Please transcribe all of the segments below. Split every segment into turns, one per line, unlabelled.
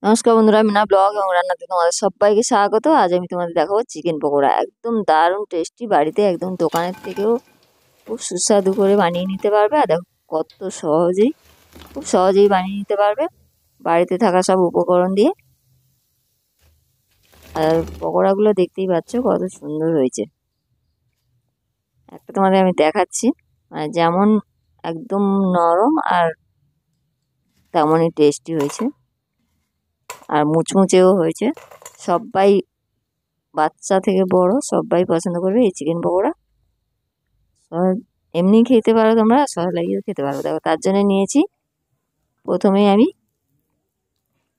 নমস্কার বন্ধুরা, মিনা ব্লগ এবং রান্নাতে তোমাদের সবাইকে স্বাগত। আজ আমি তোমাদের দেখাবো চিকেন পকোড়া। একদম দারুণ টেস্টি, বাড়িতে একদম দোকানের থেকেও খুব সুস্বাদু করে বানিয়ে নিতে পারবে। আর দেখো কত খুব সহজেই বানিয়ে নিতে পারবে বাড়িতে থাকা সব উপকরণ দিয়ে। আর পকোড়াগুলো দেখতেই পাচ্ছ কত সুন্দর হয়েছে। একটা তোমাদের আমি দেখাচ্ছি, মানে যেমন একদম নরম আর তেমনই টেস্টি হয়েছে, আর মুচমুচেও হয়েছে। সবাই, বাচ্চা থেকে বড়, সবাই পছন্দ করবে এই চিকেন পকোড়া। এমনি খেতে পারো, তোমরা সস লাগিয়েও খেতে পারো। দেখো তার জন্য নিয়েছি, প্রথমেই আমি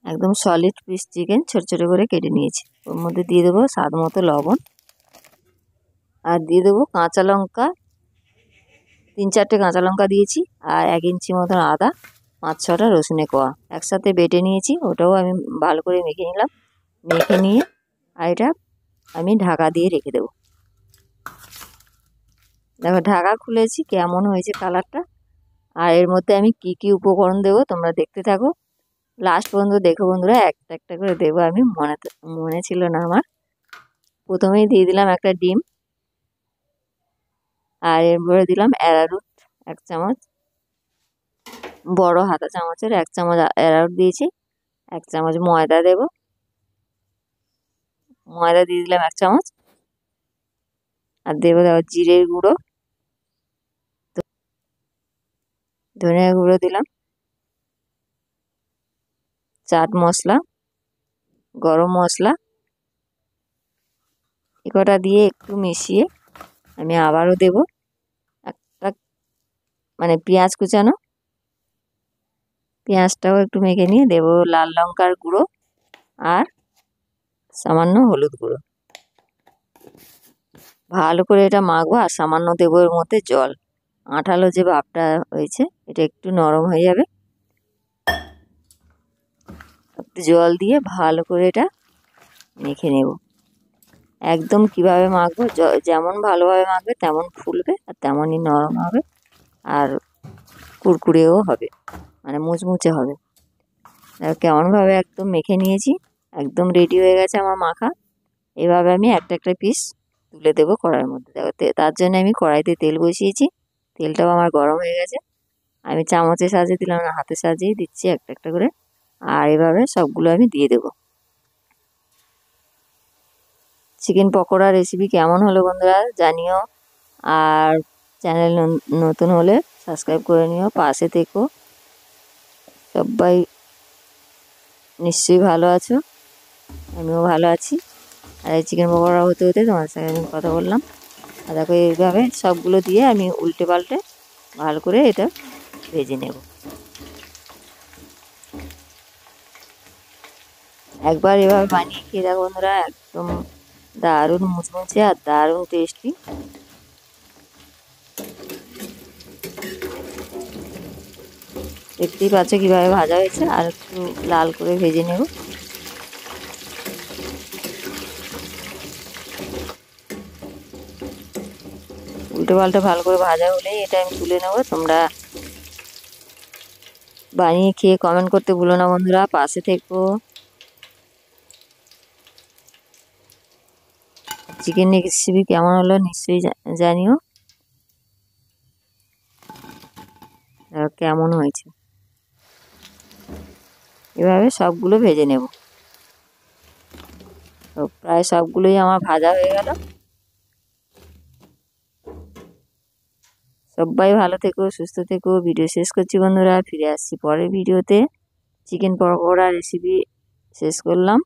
একদম সলিড পিস চিকেন ছোট ছোট করে কেটে নিয়েছি। ওর মধ্যে দিয়ে দেবো স্বাদ মতো লবণ, আর দিয়ে দেবো কাঁচা লঙ্কা, 3-4টে কাঁচা লঙ্কা দিয়েছি, আর 1 ইঞ্চি মতন আদা, 5-6টা রসুনের কোয়া একসাথে বেটে নিয়েছি। ওটাও আমি ভালো করে মেখে নিলাম। মেখে নিয়ে আর এটা আমি ঢাকা দিয়ে রেখে দেবো। দেখো ঢাকা খুলেছি, কেমন হয়েছে কালারটা। আর এর মধ্যে আমি কি কি উপকরণ দেবো তোমরা দেখতে থাকো, লাস্ট পর্যন্ত দেখো বন্ধুরা। একটা একটা করে দেবো, আমি মনে ছিল না আমার। প্রথমেই দিয়ে দিলাম একটা ডিম, আর এরপরে দিলাম অ্যারারুট 1 চামচ, বড় হাতা চামচের 1 চামচ অ্যারারুট দিয়েছি। 1 চামচ ময়দা দেব, ময়দা দিয়ে দিলাম 1 চামচ। আর দেবো জিরের গুঁড়ো, ধনিয়া গুঁড়ো দিলাম, চাট মশলা, গরম মশলা। এ কটা দিয়ে একটু মিশিয়ে আমি আবারও দেব একটা, মানে পেঁয়াজ কুচানো, পেঁয়াজটাও একটু মেখে নিয়ে দেবো লাল লঙ্কার গুঁড়ো আর সামান্য হলুদ গুঁড়ো। ভালো করে এটা মাখবো, আর সামান্য দেবো এর মধ্যে জল। আঠালো যে ভাবটা হয়েছে, এটা একটু নরম হয়ে যাবে। একটু জল দিয়ে ভালো করে এটা মেখে নেব। একদম কিভাবে মাখবো, যেমন ভালোভাবে মাখবে তেমন ফুলবে, আর তেমনই নরম হবে, আর কুড়কুড়েও হবে, মানে মুচমুচে হবে। কেমনভাবে একদম মেখে নিয়েছি, একদম রেডি হয়ে গেছে আমার মাখা। এভাবে আমি একটা একটা পিস তুলে দেবো কড়াইয়ের মধ্যে। দেখো তার জন্য আমি কড়াইতে তেল বসিয়েছি, তেলটাও আমার গরম হয়ে গেছে। আমি চামচের সাহায্যে দিলাম না, হাতের সাহায্যেই দিচ্ছি একটা একটা করে। আর এভাবে সবগুলো আমি দিয়ে দেবো। চিকেন পকোড়া রেসিপি কেমন হলো বন্ধুরা জানিও, আর চ্যানেল নতুন হলে সাবস্ক্রাইব করে নিও, পাশে থেকো। সবাই নিশ্চয়ই ভালো আছো, আমিও ভালো আছি। আর এই চিকেন পকোড়া হতে হতে তোমার সাথে আমি কথা বললাম। আর দেখো এইভাবে সবগুলো দিয়ে আমি উল্টে পাল্টে ভালো করে এটা ভেজে নেব। একবার এভাবে বানিয়ে খেয়ে দেখো বন্ধুরা, একদম দারুণ মুচমুচে আর দারুণ টেস্টি। দেখতেই পাচ্ছ কীভাবে ভাজা হয়েছে, আর একটু লাল করে ভেজে নেব। উল্টে পাল্টে ভালো করে ভাজা হলেই এটা আমি তুলে নেব। তোমরা বানিয়ে খেয়ে কমেন্ট করতে ভুলো না বন্ধুরা, পাশে থেকো। চিকেন রেসিপি কেমন হলো নিশ্চয়ই জানিও, কেমন হয়েছে। এভাবে সবগুলো ভেজে নেব। তো প্রায় সবগুলোই আমার ভাজা হয়ে গেল। সবাই ভালো থেকো, সুস্থ থেকো। ভিডিও শেষ করছি বন্ধুরা, ফিরে আসছি পরের ভিডিওতে। চিকেন পকোড়া রেসিপি শেষ করলাম।